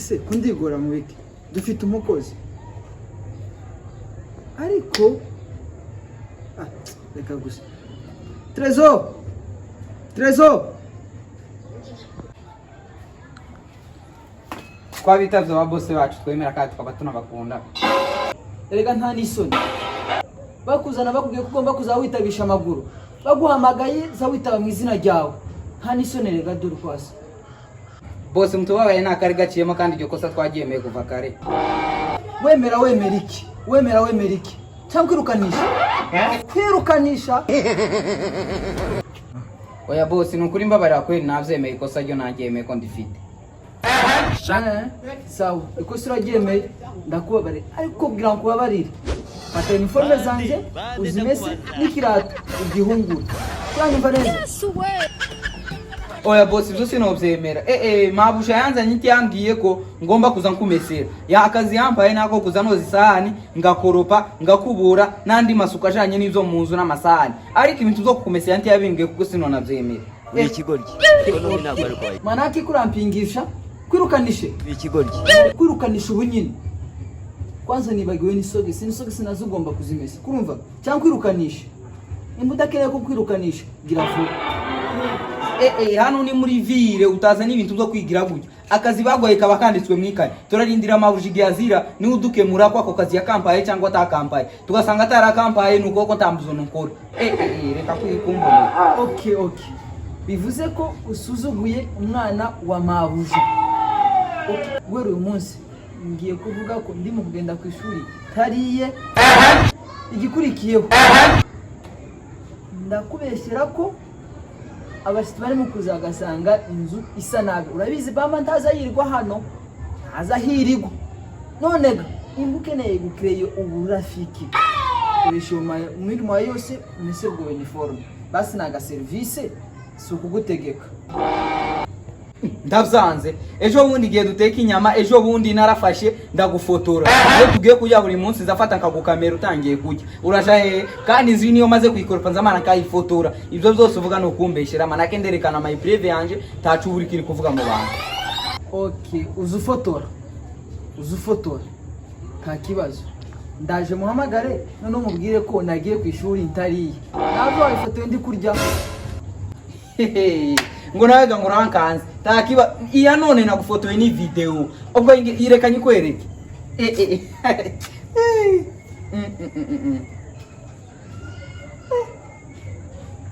se kundigora mu biki dufite umukozi ariko reka gusa Trezor twabitavye aba bose bacu twemera kandi tukaba tunabakunda. erega nta n'isoni bakuzana bakubwiye ko ugomba kuza witabisha amaguru baguhamagaye za witaba mu izina ryawe nta n'isoni rega dore kwasa Bose mutubabaye nta kari gaciyemo kandi iryo kosa twagiyemeye kuva kare. wemera iki cyangwa kwirukanisha Oya bose nukuri mbabarira kweli navyemeye ikosa ryo nagyemeye ko ndifite. sawa ikosa uraryemeye ndakubabare ariko kugira ngo kubabarire fata uniforme zanje uzimese n'ikirato igihungura cyangwa neza. Oya bose ibyo sinovyemera. Mabusha yanzanye iki yambwiye ko ngomba kuza nkumesera. Ya akazi yampaye nako kuza noza isahani ngakoropa ngakubura nandi masuka ajanye n'ivyo mu nzu n'amasahani. Ariko ibintu byo kumesera nti yabimbwiye kuko sinonavyemera. Ikigoryi none ntabwo ari kwaye Manaki kurampingisha kwirukanishe ikigoryi kwirukanisha ubunyine kwanza nibagiwe n'isogisi nazo ugomba kuzimesa kurumva cyangwa kwirukanisha imbudakeneye ko kwirukanisha gira vuba. Hano ni muri ville utazana ibintu byo kwigira gutyo. Akazi bagwaye kaba kanditswe mwikaye. Turarindira amabuji gazira ni udukemura kwa ako kazi ya kampaye cyangwa atakampaye. Tugasanga atara kampaye nuko ko tambuzo nukora. Reka kwikumbona. Okay. Bivuze ko usuzuguye umwana wa mabuji. Gwero uyu munsi ngiye kuvuga ko ndimo kugenda ku ishuri tariye igikurikiyeho. Ndakubeshyera ko abashitsi bari mu kuzagasanga inzu isa nabi. Urabizi bama ntazayirirwa hano ntazahirirwa none ga imbukeneye gukreye uburafiki urisho umurimo yose umese bwo uniforme basi naga service si ukugutegeka. Ndavyanze ejo bundi giye duteka inyama ejo bundi narafashe ndagufotora iyo tugiye kujya buri munsi zafata nkagukamera utangiye kujya uraja kandi izi niyo maze kwikoropa nzamana kayifotora ibyo byose uvuga no kumbeshera manake nderekana my preve yanje tacu buri kiri kuvuga mu bantu. Okay uzufotora nta kibazo ndaje muhamagare none mubwire ko nagiye ku ishuri ntariye ntabwo wayifotoye ndi kurya. Ngo nawe ngo rankanze takiba iya none nagufotoye ni video ubwo irekanye kwereke.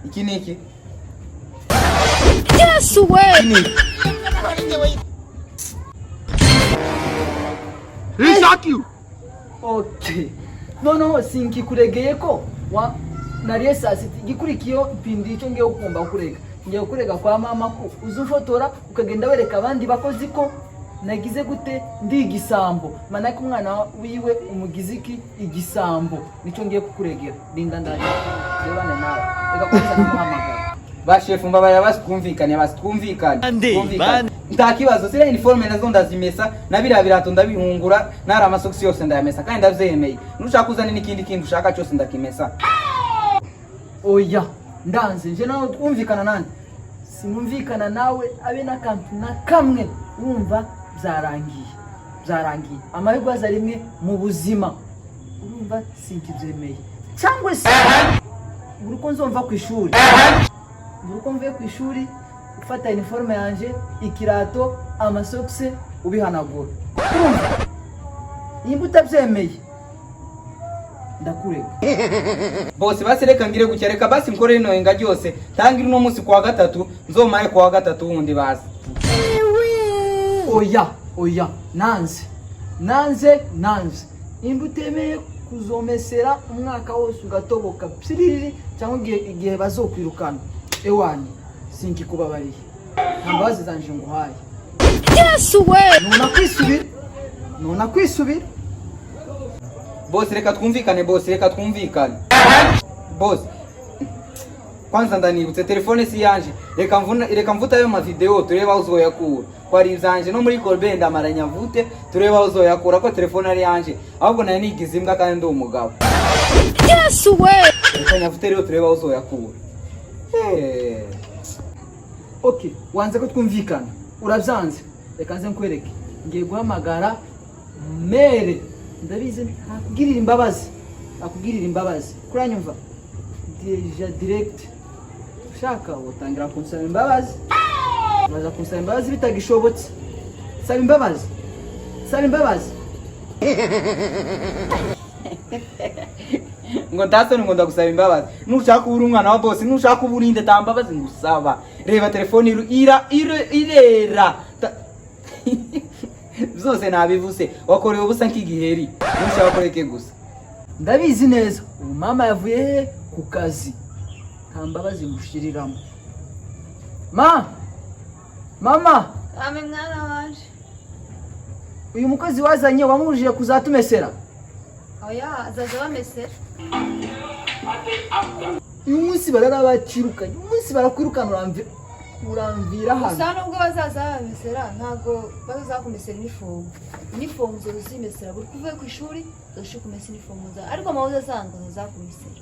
Iki niki Yes way. Fuck you. Okay no sinki kuregeye ko nariye saa sita igikurikiyo pindi icyo ngiye kumva kurega ngiye kurega kwa mama ko uzufotora ukagenda wereka abandi bakozi ko nagize gute ndi igisambo manake umwana wiwe umugiziki igisambo nico ngiye kukuregera linda ndaje yebana nawe reka kwanza kumuhamagara ba chef mbabaya basitwumvikanye ntakibazo sire uniforme nazo ndazimesa nabira birato ndabihungura nara amasokisi yose ndayamesa kandi ndavyemeye nushaka kuzana n'ikindi kintu ushaka cyose ndakimesa. Oya ndanze nje nawe twumvikana nande sinumvikana nawe abe nakantu na kamwe wumva byarangiye amahirwe aza rimwe mu buzima urumva sinkibyemeye cyangwa se uruko nzomva ku ishuri uruko mvuye ku ishuri ufata uniforme yanje ikirato amasokisi ubihanagura urumva nimba utabyemeye ndakurega. Bose basireka ngire gucyareka basi mkore no enga byose tangira uno munsi kwa gatatu nzomaye kwa gatatu wundi bazi. Oya nanze imbutemeye kuzomesera umwaka wose ugatoboka psiriri cyangwa igihe bazokwirukana ewani sinki kubabariye ntambazi zanje nguhaye. Yes way. Nona kwisubira Boss reka twumvikane Boss kwanza ndanibutse telefone si yanje reka mvuta ayo ma video tureba uzoyakura kwari izanje no muri Colbert ndamaranya mvute tureba uzoyakura ko telefone ari yanje ahubwo nayo nigize imbwa kandi ndo umugabo. Yes way. Reka nyavute rero tureba uzoyakura. Okay wanze ko twumvikana urabyanze reka nze nkwereke ngiye guhamagara mere ndabizi akugirira imbabazi kuranyumva deja direct ushaka utangira kunsaba imbabazi uraza kunsaba imbabazi bitagishobotse saba imbabazi ngo ntasoni ngo ndagusaba imbabazi nushaka ubura umwana wa boss nushaka uburinde ta mbabazi ngusaba reba telefone irera zose nabivuze wakorewe ubusa nk'igiheri nushaka koreke gusa ndabizi neza mama yavuye he ku kazi nta mbabazi ngushiriramo mama ame mwana wanje uyu mukozi wazanye wamubujije kuzatumesera oya azaza bamesera uyu munsi bararabakirukanye uyu munsi barakwirukana uramvira hano gusa nubwo bazaza bamesera ntabwo bazakumesera inifomu zo uzimesera buri kuvuye ku ishuri uzashika kumesa inifomu zawe ariko amahoro asanzwe azakumesera